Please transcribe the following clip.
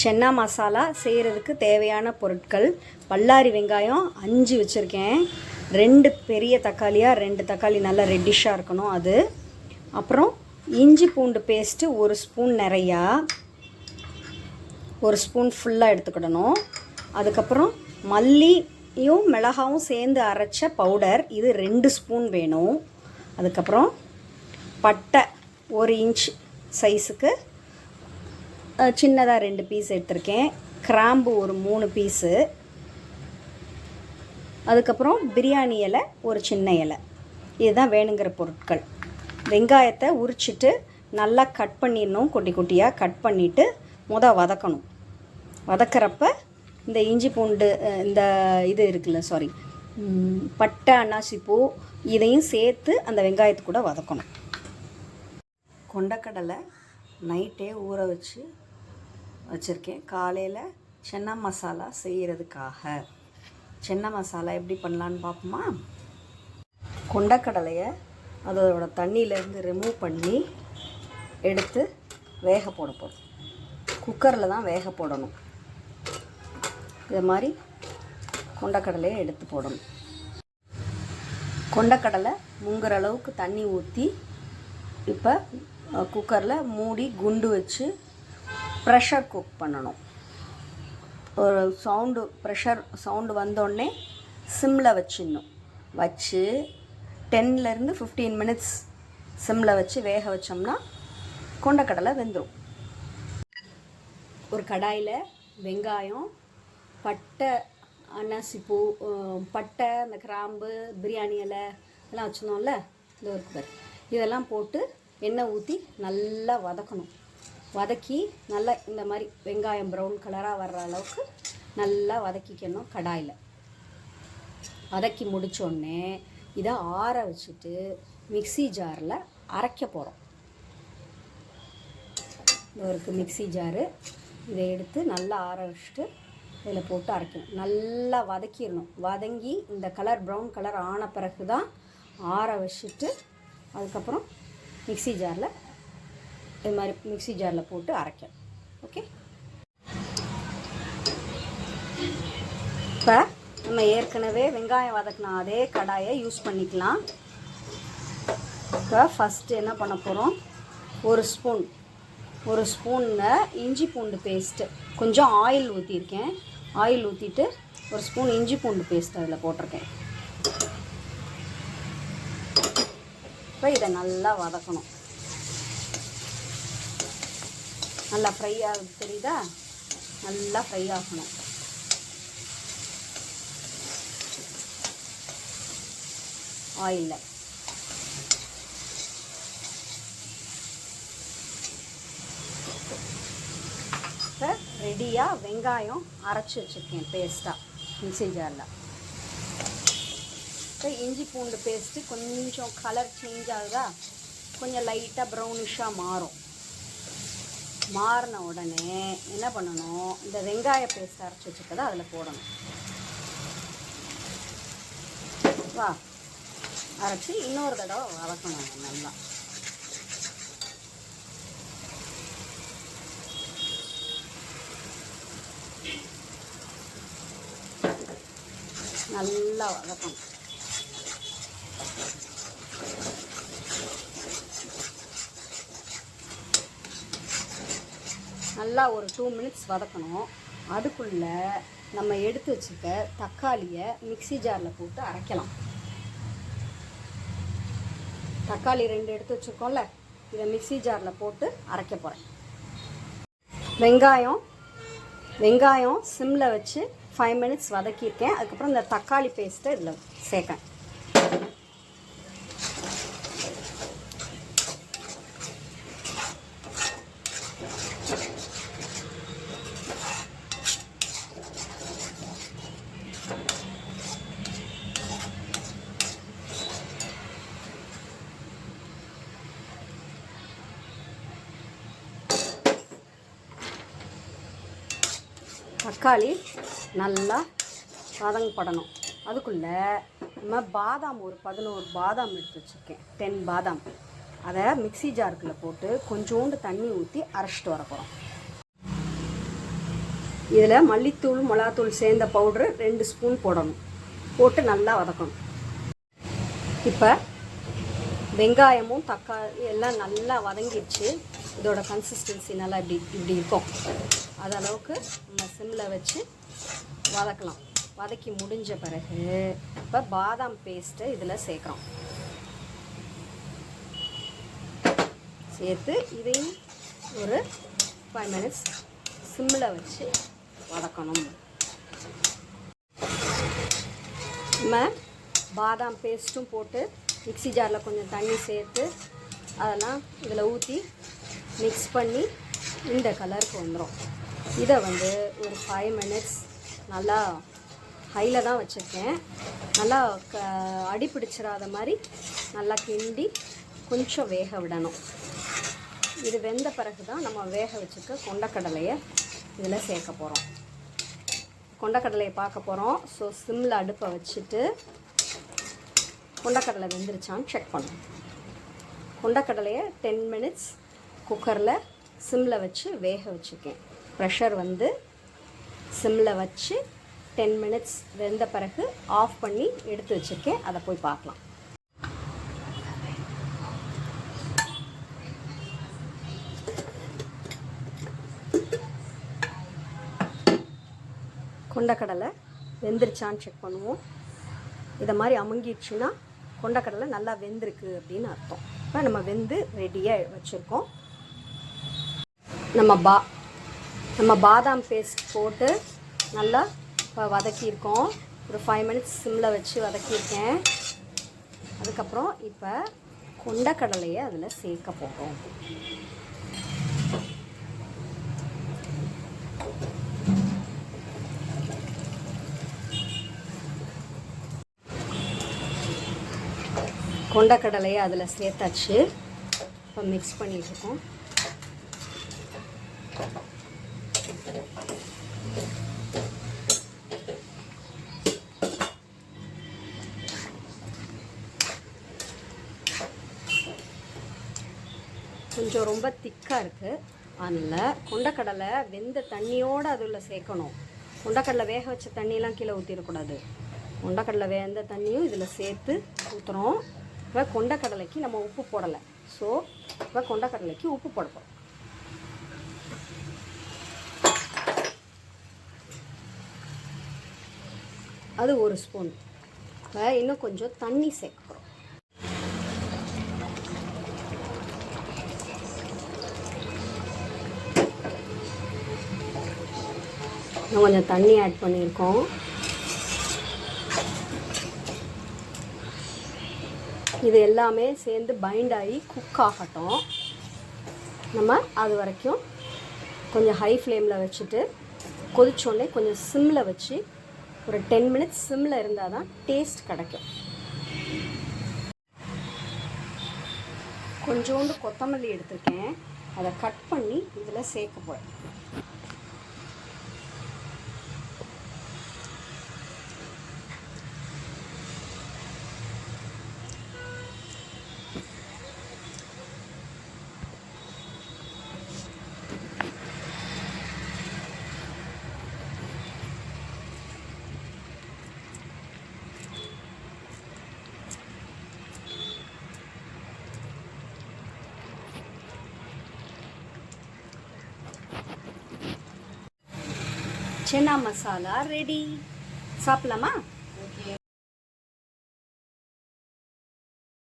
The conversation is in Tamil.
சென்னா மசாலா செய்கிறதுக்கு தேவையான பொருட்கள்: பல்லாரி வெங்காயம் 5 வச்சுருக்கேன், 2 பெரிய தக்காளியாக 2 தக்காளி நல்லா ரெட்டிஷாக இருக்கணும் அது. அப்புறம் இஞ்சி பூண்டு பேஸ்ட்டு 1 ஸ்பூன் நிறையா, 1 ஸ்பூன் ஃபுல்லாக எடுத்துக்கிடணும். அதுக்கப்புறம் மல்லியும் மிளகாவும் சேர்ந்து அரைச்ச பவுடர், இது 2 ஸ்பூன் வேணும். அதுக்கப்புறம் பட்டை 1 இன்ச் சைஸுக்கு சின்னதாக 2 பீஸ் எடுத்திருக்கேன். கிராம்பு ஒரு 3 பீஸு. அதுக்கப்புறம் பிரியாணி இலை ஒரு சின்ன இலை. இதுதான் வேணுங்கிற பொருட்கள். வெங்காயத்தை உரிச்சிட்டு நல்லா கட் பண்ணிடணும், குட்டி குட்டியாக கட் பண்ணிவிட்டு வதக்கணும். வதக்கிறப்ப இந்த இஞ்சி பூண்டு இந்த இது இருக்குல்ல, பட்டை அன்னாசி பூ இதையும் சேர்த்து அந்த வெங்காயத்து கூட வதக்கணும். கொண்டக்கடலை நைட்டே ஊற வச்சுருக்கேன், காலையில் சென்னா மசாலா செய்கிறதுக்காக. சென்னா மசாலா எப்படி பண்ணலான்னு பார்ப்போமா? கொண்டக்கடலையை அதோட தண்ணியிலேருந்து ரிமூவ் பண்ணி எடுத்து வேக போட போகிறோம். குக்கரில் தான் வேக போடணும். இது மாதிரி கொண்டக்கடலையை எடுத்து போடணும். கொண்டக்கடலை முங்குற அளவுக்கு தண்ணி ஊற்றி இப்போ குக்கரில் மூடி குண்டு வச்சு ப்ரெஷர் குக் பண்ணணும். ஒரு ப்ரெஷர் சவுண்டு வந்தோடனே சிம்மில் வச்சிடணும். வச்சு 10லேருந்து 15 மினிட்ஸ் சிம்மில் வச்சு வேக வச்சோம்னா கொண்டக்கடலை வெந்துடும். ஒரு கடாயில் வெங்காயம், பட்டை அன்னாசி பூ, பட்டை, அந்த கிராம்பு, பிரியாணி இலை எல்லாம் வச்சுருந்தோம்ல, இந்த ஒரு இதெல்லாம் போட்டு எண்ணெய் ஊற்றி நல்லா வதக்கணும். வதக்கி நல்லா இந்த மாதிரி வெங்காயம் ப்ரௌன் கலராக வர்ற அளவுக்கு நல்லா வதக்கிக்கணும். கடாயில் வதக்கி முடித்தோடனே இதை ஆற வச்சுட்டு மிக்ஸி ஜாரில் அரைக்க போகிறோம். இது ஒரு மிக்ஸி ஜாரு, இதை எடுத்து நல்லா ஆற வச்சுட்டு இதில் போட்டு அரைக்கணும். நல்லா வதக்கிடணும். வதங்கி இந்த கலர் ப்ரௌன் கலர் ஆன பிறகு தான் ஆற வச்சுட்டு அதுக்கப்புறம் மிக்ஸி ஜாரில் இது மாதிரி மிக்ஸி ஜாரில் போட்டு அரைக்கணும். ஓகே, இப்போ நம்ம ஏற்கனவே வெங்காயம் வதக்கின அதே கடாயை யூஸ் பண்ணிக்கலாம். இப்போ ஃபஸ்ட்டு என்ன பண்ண போகிறோம், ஒரு ஸ்பூனில் இஞ்சி பூண்டு பேஸ்ட்டு, கொஞ்சம் ஆயில் ஊற்றிருக்கேன். ஆயில் ஊற்றிட்டு 1 ஸ்பூன் இஞ்சி பூண்டு பேஸ்ட் அதில் போட்டிருக்கேன். இப்போ இதை நல்லா வதக்கணும். நல்லா ஃப்ரை ஆகுது, தெரியுதா? நல்லா ஃப்ரை ஆகணும். ஆயிலில் இப்போ ரெடியாக வெங்காயம் அரைச்சி வச்சுருக்கேன் பேஸ்ட்டாக மிக்ஸி ஜாரில். இப்போ இஞ்சி பூண்டு பேஸ்ட்டு கொஞ்சம் கலர் சேஞ்ச் ஆகுதா, கொஞ்சம் லைட்டாக ப்ரௌனிஷாக மாறும். மாறின உடனே என்ன பண்ணணும், இந்த வெங்காய பேஸ்ட் அரைச்சி வச்சுக்கதை அதில் போடணும். அரைச்சி இன்னொரு தடவை வதக்கணும். நல்லா வதக்கணும். நல்லா ஒரு 2 மினிட்ஸ் வதக்கணும். அதுக்குள்ளே நம்ம எடுத்து வச்சுக்க தக்காளியை மிக்ஸி ஜாரில் போட்டு அரைக்கலாம். தக்காளி 2 எடுத்து வச்சுருக்கோம்ல, இதை மிக்ஸி ஜாரில் போட்டு அரைக்க போகிறேன். வெங்காயம் சிம்மில் வச்சு 5 மினிட்ஸ் வதக்கியிருக்கேன். அதுக்கப்புறம் இந்த தக்காளி பேஸ்ட்டை இதில் சேர்க்கேன். தக்காளி நல்லா வதங்கப்படணும். அதுக்குள்ளே நம்ம பாதாம் ஒரு 11 பாதாம் எடுத்து வச்சுருக்கேன், 10 பாதாம். அதை மிக்ஸி ஜாருக்குள்ளே போட்டு கொஞ்சோண்டு தண்ணி ஊற்றி அரைச்சிட்டு வர போகிறோம். இதில் மல்லித்தூள் மிளகாத்தூள் சேர்ந்த பவுட்ரு 2 ஸ்பூன் போடணும். போட்டு நல்லா வதக்கணும். இப்போ வெங்காயமும் தக்காளி எல்லாம் நல்லா வதங்கிடுச்சு. இதோட கன்சிஸ்டன்சி நல்லா இப்படி இருக்கும். அது அளவுக்கு நம்ம சிம்மில் வச்சு வதக்கலாம். வதக்கி முடிஞ்ச பிறகு இப்போ பாதாம் பேஸ்ட்டை இதில் சேர்க்குறோம். சேர்த்து இதையும் ஒரு 5 மினிட்ஸ் சிம்மில் வச்சு வதக்கணும். நம்ம பாதாம் பேஸ்ட்டும் போட்டு மிக்ஸி ஜாரில் கொஞ்சம் தண்ணி சேர்த்து அதெல்லாம் இதில் ஊற்றி மிக்ஸ் பண்ணி இந்த கலருக்கு வந்துடும். இதை ஒரு 5 மினிட்ஸ் நல்லா ஹையில் தான் வச்சுருக்கேன். நல்லா அடி பிடிச்சிடாத மாதிரி நல்லா கிண்டி கொஞ்சம் வேக விடணும். இது வெந்த பிறகு தான் நம்ம வேக வச்சுக்க கொண்டக்கடலையை இதில் சேர்க்க போகிறோம். கொண்டக்கடலையை பார்க்க போகிறோம். ஸோ சிம்மில் அடுப்பை வச்சுட்டு கொண்டக்கடலை வெந்துருச்சான்னு செக் பண்ணணும். கொண்டக்கடலையை 10 மினிட்ஸ் குக்கரில் சிம்மில் வச்சு வேக வச்சுருக்கேன். ப்ரெஷர் சிம்மில் வச்சு 10 மினிட்ஸ் வெந்த பிறகு ஆஃப் பண்ணி எடுத்து வச்சுருக்கேன். அதை போய் பார்க்கலாம். கொண்டக்கடலை வெந்துருச்சான்னு செக் பண்ணுவோம். இதை மாதிரி அமுங்கிடுச்சுன்னா கொண்டக்கடலை நல்லா வெந்திருக்கு அப்படின்னு அர்த்தம். இப்போ நம்ம வெந்து ரெடியாக வச்சுருக்கோம். நம்ம பாதாம் பேஸ்ட் போட்டு நல்லா இப்போ வதக்கியிருக்கோம். ஒரு 5 மினிட்ஸ் சிம்மில் வச்சு வதக்கியிருக்கேன். அதுக்கப்புறம் இப்போ கொண்டக்கடலையை அதில் சேர்க்க போகிறோம். கொண்டக்கடலையை அதில் சேர்த்தாச்சு. இப்போ மிக்ஸ் பண்ணிகிட்ருக்கோம். கொஞ்சம் ரொம்ப திக்காக இருக்குது. அதனால் கொண்டக்கடலை வெந்த தண்ணியோடு அதில் சேர்க்கணும். கொண்டக்கடலை வேக வச்ச தண்ணியெலாம் கீழே ஊற்றிடக்கூடாது. கொண்டக்கடலை வெந்த தண்ணியும் இதில் சேர்த்து ஊற்றுறோம். இப்போ கொண்டக்கடலைக்கு நம்ம உப்பு போடலை. ஸோ இப்போ கொண்டக்கடலைக்கு உப்பு போடுறோம். அது 1 ஸ்பூன். இப்போ இன்னும் கொஞ்சம் தண்ணி சேர்க்குறோம். இன்னும் கொஞ்சம் தண்ணி ஆட் பண்ணியிருக்கோம். இது எல்லாமே சேர்ந்து பைண்ட் ஆகி குக் ஆகட்டும். நம்ம அது வரைக்கும் கொஞ்சம் ஹை ஃப்ளேமில் வச்சுட்டு கொதிச்சோடனே கொஞ்சம் சிம்மில் வச்சு ஒரு 10 மினிட்ஸ் சிம்மில் இருந்தால் தான் டேஸ்ட் கிடைக்கும். கொஞ்சோண்டு கொத்தமல்லி எடுத்துருக்கேன். அதை கட் பண்ணி இதில் சேர்க்க போகிறேன். சன்னா மசாலா ரெடி. சாப்பிடலாமா?